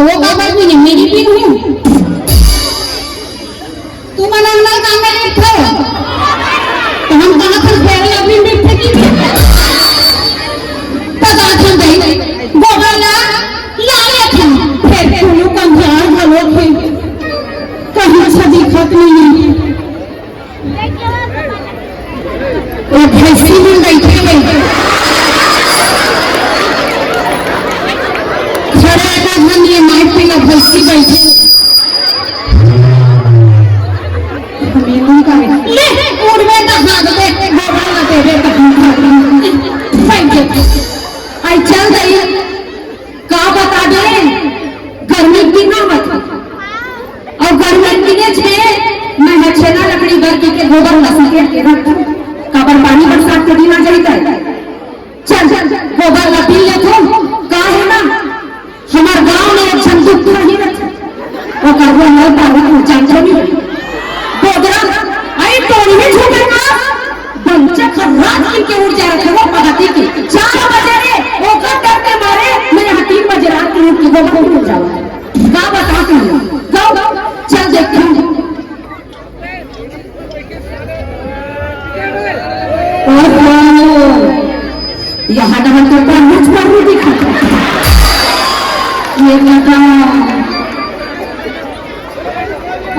वो बाबा भी नहीं मेरी भी हूँ तू मना ना काम में नहीं था तो हम कहाँ पर फेर अभी मिलते की पता था नहीं गोबर ना लाले थे फिर क्यों कंधार भलो थे कहीं से दिखत नहीं वो भैंसी में बैठे हैं हम ये माइक पे ना भैंसी बैठे ले उड़ में तो भाग दे गोबर ना तेरे कहीं बैठे आई चल गई का बता दे गर्मी की ना बता और गर्मी की ने छे मैं हछेना लकड़ी गर्मी के गोबर लसा के रख काबर पानी बरसात के दिन आ जाता है चल गोबर ला पी ले तो का है ना हमार गांव में एक संदूक नहीं रखा वो करवा न पावे तो चांचो नहीं गोदरा आई टोनी में झूठे ना बंचा खराब के उड़ जा रखे वो पहाती की 4 बजे रे वो का डर के मारे मेरे 3 बजे रात को की गोबर उड़ जाओ का बता तू जाओ चल देखो यहाँ डबल तो पर मुझ पर नहीं दिखा ये लगा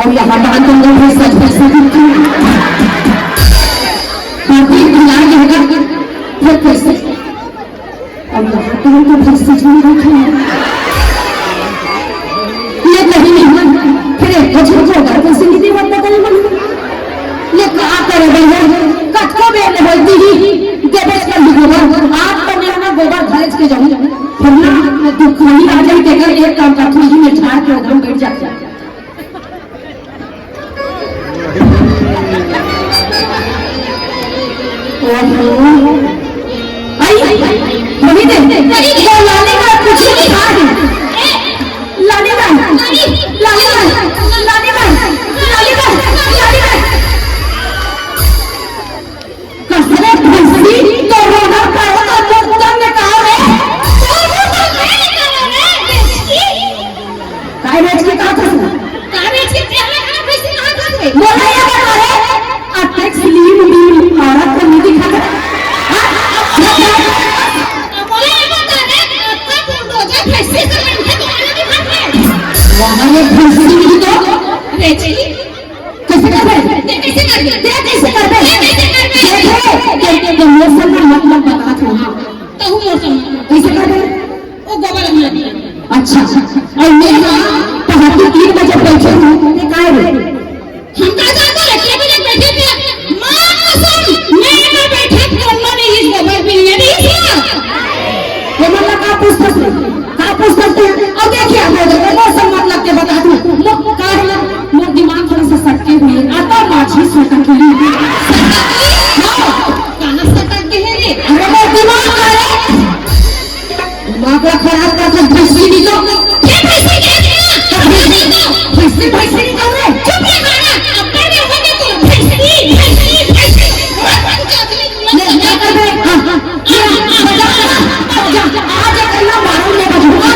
और यहाँ डाल दूंगा फिर सच में सच बाकी खिला जाएगा फिर कैसे और यहाँ तो फिर सच में रखा ये नहीं फिर एक बच्चे होगा कैसे नहीं बनता कहीं बन ये क्या करे भैया कटको बेले बोलती ही देवेश कर होगा आप तो मेरा ना गोबर घास के जाऊँ फिर ना दुख नहीं आ जाए देखा एक काम का थोड़ी में झाड़ के उधर बैठ जाता आई मम्मी दे वो लाने का कुछ नहीं खा है लाने का लाने का कसरे भैंसी तो रोना पड़ेगा तो तुम ने कहा है काय बेच के कहा था काय बेच के क्या है भैंसी कहां था बोला ये बता रहे अटैक स्लीम लीम औरत को नहीं दिखा था बोला ये बता रहे आपका बुलडोजर भैंसी से लड़के तो आने दिखा है वहां ये भैंसी नहीं तो बेची कैसे कर दे कैसे कर दे कैसे कर दे मौसम का मतलब बता तो हूँ मौसम कैसे कर दे वो गोबर हमने दिया अच्छा और मैं पहाड़ी 3 बजे बैठे हूँ ये काय रे हम का जाता है के बजे बैठे थे मां कसम मैं बैठे थे मैंने इस गोबर पे ये नहीं किया ये मतलब का पुस्तक और देखिए हम मौसम मतलब के बता दूं का है मोर दिमाग थोड़ा सा सटके हुए आता माछी सटक के दिमाग खराब कर भैंसी नहीं तो भैंसी निकल रहे चुप रहा अपने में होने तो भैंसी क्या कर रहे आज करना मारो ले बजूंगा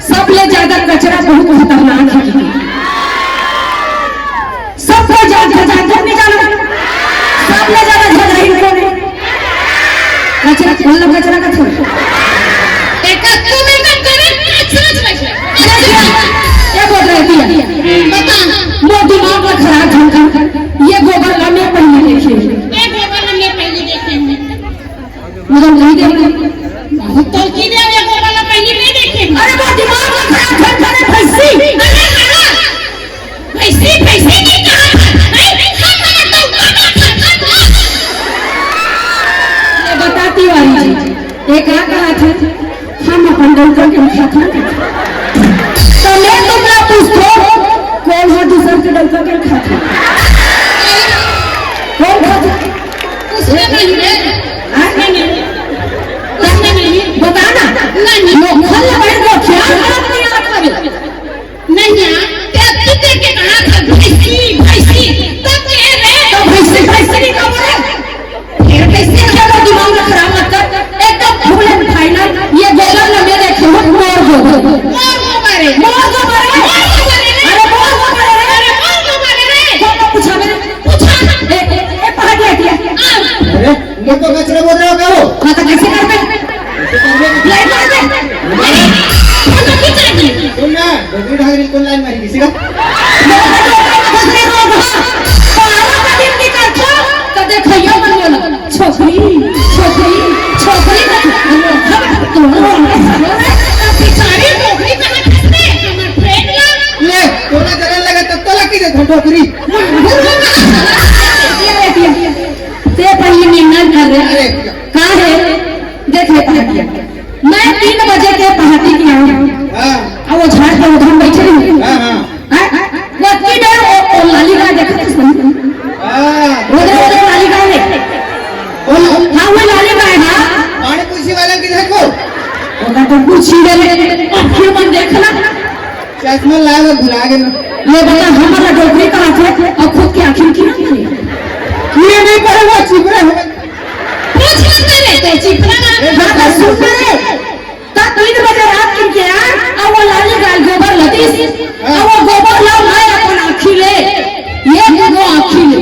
सब ले ज्यादा कचरा बहुत खतरनाक है सबसे ज्यादा नहीं जाना सब ले ज्यादा झगड़ा कचरा मतलब कचरा का छोड़ एक में का करे क्या बोल रही है बता वो दिमाग में खराब झंझट ये गोबर हमने पहले देखे ये गोबर हमने पहले देखे हैं मतलब नहीं देखे तो की दे ये गोबर पहले नहीं देखे अरे मंडल का क्या खाता तो मैं तुमला पूछो कौन है दूसर के डल का क्या खाता कौन खाता उसमें नहीं है नहीं बताना नहीं लोखल बैठ गो क्या खराब नहीं आता नहीं यार क्या तू के कहा था भैंसी भैंसी तब कह रहे तो भैंसी नहीं का बोले फिर कैसे चलो दिमाग में खराब मत कर एकदम फुल एंड फाइनल ये गोबर ना मेरे खेत मोर गोबर मारे अरे मोर गोबर रे कौन पूछा मैंने पूछा ए पहाड़ दिया अरे ये तो कचरा बोल रहे हो क्या हो? हाँ तो कैसे करते लाइट मार दे तुम ना डोगरी ढागरी कौन लाइन मारी किसी का? छोकरी छोकरी छोकरी सारी नौकरी कहाँ किसने हमारे फ्रेंड लोग ले तोला जलन लगा तब तो लगी दे डोगरी। ते पहले निन्नर कर रहे अरे कहाँ है देख ले मैं 3 बजे के पहाड़ी की आऊँ हाँ अब वो झाड़ पे उधर बैठे हूँ हाँ हाँ वो की देर वो लाली का देखा तो सुन उधर लाली का है हाँ वो लाली का है हाँ पानी पूछी वाला की देखो ओका तो पूछी ले आँखें मन देखना चश्मा लाया भुला गए ये बता हमारा डोगरी का आँख है और खुद की आँखें की ये नहीं पड़ेगा चिपरे हो पूछ मत करे तो चिपरा हाँ तो सुन ले तब 3 बजे रात की क्या अब वो लाली गाय गोबर लगी अब वो गोबर लाओ मैं अपन आँखी ले ये वो आँखी ले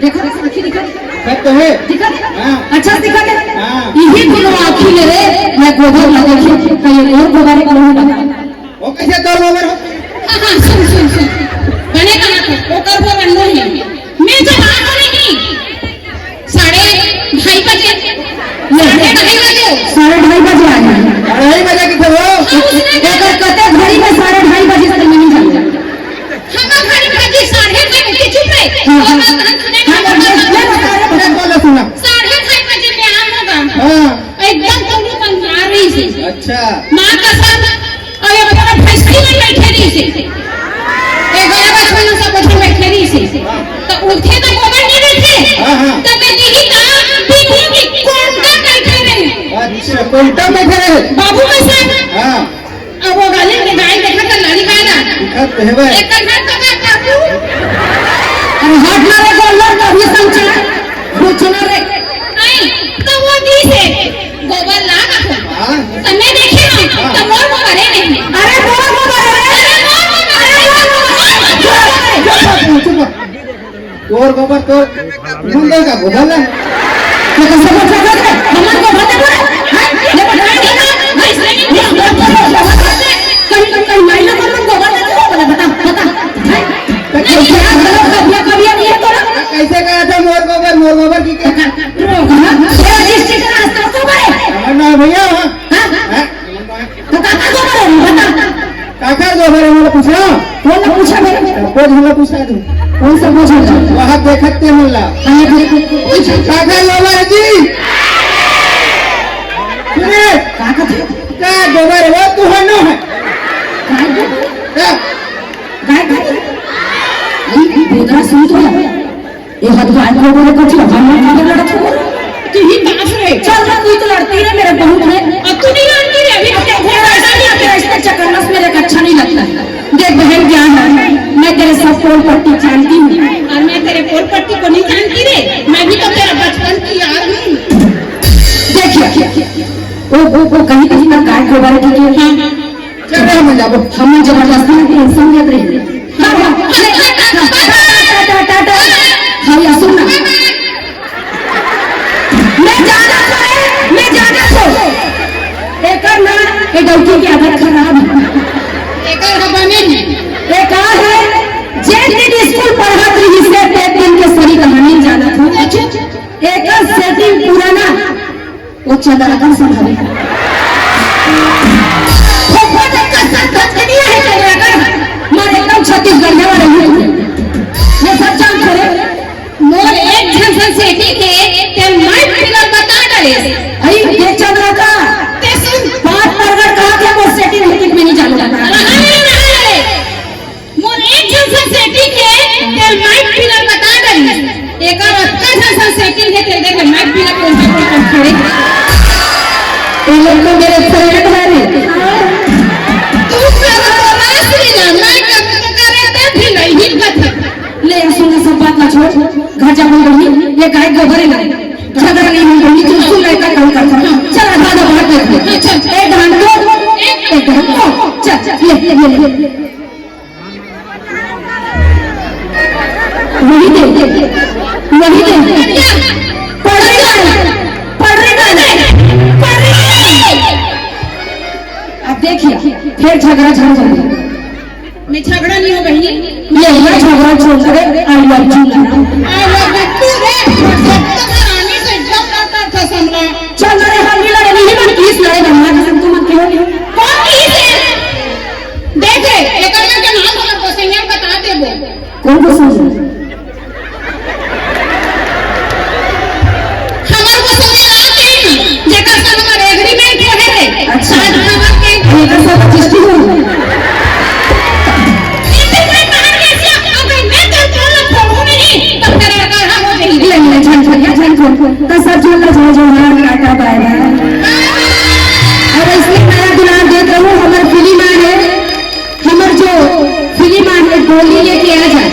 देखो आँखी दिखा सब तो है दिखा हाँ। अच्छा दिखा दे हाँ। यही दोनों आँखी ले रे मैं गोबर लगा के कहीं और गोबर एक नहीं लगा वो कैसे दो गोबर हो? हाँ सुन बने कहाँ थे वो कर वो बंद है मैं जब आ रही 2:30 बजे 2:30 बजे आ गए 2:30 बजे किथे हो? अगर कहते घड़ी में 2:30 बजे से नहीं जाएगा हम घड़ी बजे 2:30 बजे चुप रहे हाँ, हाँ। बोलो सुना 2:30 बजे में आम होगा हाँ एकदम तुम पंद्रह रही से अच्छा माँ कसम और ये बता फैसली में बैठे रही से 11 बजे सब बैठे बैठे रही से तो उठे तो गोबर नहीं रखे हाँ हाँ तब मैं देखी काम पीठी की कोंटा बैठे रहे अच्छा कोयटा में खड़े बाबू में से हाँ अब वो गाली में गाय देखा कर लाली गाय ना दिखत है भाई एक घर तो मैं बाबू अरे हाथ मारे गोल्लर का भी समझा पूछना रे नहीं तो वो दी से गोबर ला का हाँ समय देखे ना तो मोर को करे नहीं अरे बोल तोर गोबर तो मंदिर का गोबर है तो कैसे बोल रहा है हमारे को बता दो ये बता कहीं महिला को गोबर नहीं बोला बता कभी ये तो कैसे कहा था मोर गोबर की क्या डिस्ट्रिक्ट का रास्ता तो बड़े ना भैया तो काका गोबर है बता काका गोबर है मुझे पूछा कौन पूछा मेरे कोई मुझे पूछा तू कौन सा पूछा वहाँ देखते मुल्ला काका गोबर है जी सुनिए काका क्या गोबर है वो तू है नो है क्या गाय बेदरा सुन तो ये हाथ गाय को बोले कुछ हम आगे लड़ते हो तू ही बाप रे चल रहा तू तो लड़ती है मेरे बहुत है अब तू नहीं लड़ती रे अभी अब देखो ऐसा नहीं आके रिश्ते चक्करनस मेरे को अच्छा नहीं लगता देख बहन क्या है मैं तेरे सब पोल पट्टी जानती हूँ और मैं तेरे पोल पट्टी को नहीं जानती रे मैं भी तो तेरा बचपन की याद हूँ देखिए वो कहीं ना गाय को बारे की चल रहे हम जाबो हम जबरदस्ती में टेंशन ले रहे टाटा हाँ या सुनना मैं जाना तो एक ना ये डॉक्टर की आदत खराब एक बने एक है जेन दिन स्कूल पढ़ात रही से एक दिन के सही कहानी जाना था एक सेटिंग पुराना वो चंद्रा का संभाले छत्तीसगढ़ ये सब जान करे मोर एक झंझन सेठी के मैं फिगर बता डाले अरे ये चंद्रा का ते सुन बात प्रगट का लोग तो मेरे फ्रेंड है रे। तू कर तो रास्ते ना मैं करे ते भी नहीं कथ ले सुन सब बात ना छोड़, घर जा बोल रही ये गाय गोबर है ना, झगड़ा नहीं हो रही, तू सुन ले का काम करता। चल आधा दो बात कर, चल एक घंटो एक घंटो, चल ले वही दे पढ़ रही अब देखिए फिर झगड़ा झड़ जाएगा। मैं झगड़ा नहीं हो बहनी, ये झगड़ा छोड़ करे I love you I love you तू रे रानी से जब करता था समला चल रे हम लड़े नहीं मन किस लड़े बनवा के तुम मत क्यों कौन की है देखे एकर में के नाम हमर गोसैया बता देबो कौन को समझ हमर गोसैया आते जेकर संग हमर एग्रीमेंट होहे रे। अच्छा हमर के ये का सब रजिस्ट्री हो इसे कोई बाहर कैसे अगर मैं तो चल फोड़ू नहीं तब तेरे का हम हो जाएगी ले झन का सब झोला जो हां काटा बाय बाय। और इसलिए नया दुलार देख रहा हूँ हमार फिल्म है, हमार जो फिल्म है गोली लेके आ जा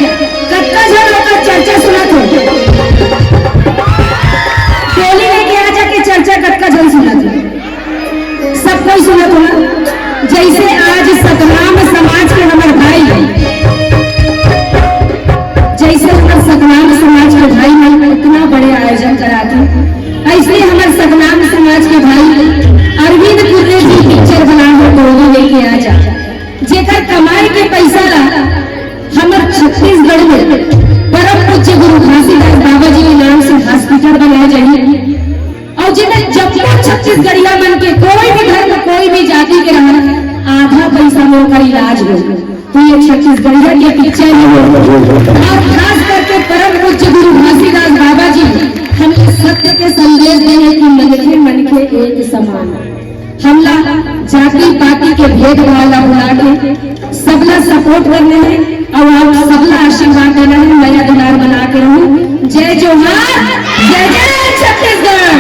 कत्का झगड़ा का चर्चा सुना तो गोली लेके आ जा के चर्चा कत्का झल सुना तो सब कोई सुना तो ना। जैसे आज सतनाम समाज के हमारे भाई जैसे हमारे सतनाम समाज के भाई ने इतना बड़े आयोजन कराते, ऐसे हमारे सतनाम समाज के भाई अरविंद कुर्रे जी पिक्चर बना हो गोली लेके आ जा जेकर कमाई के पैसा ला हमारे छत्तीसगढ़ में परम पूज्य गुरु घासीदास बाबा जी के नाम से हॉस्पिटल बनाया जाए और जिन्हें जब तक छत्तीसगढ़िया बन के कोई भी धर्म कोई भी जाति के रहना आधा पैसा में उनका इलाज हो तो ये छत्तीसगढ़िया के पिक्चर और खास करके परम पूज्य गुरु घासीदास बाबा जी हमें सत्य के संदेश देने की मन के एक समान हमला जाति पाति के भेदभाव ला भुला के सबला सपोर्ट करने हैं और आप सबला आशीर्वाद देना है। नया दुलार बना के रहूं। जय जोहार, जय जय छत्तीसगढ़।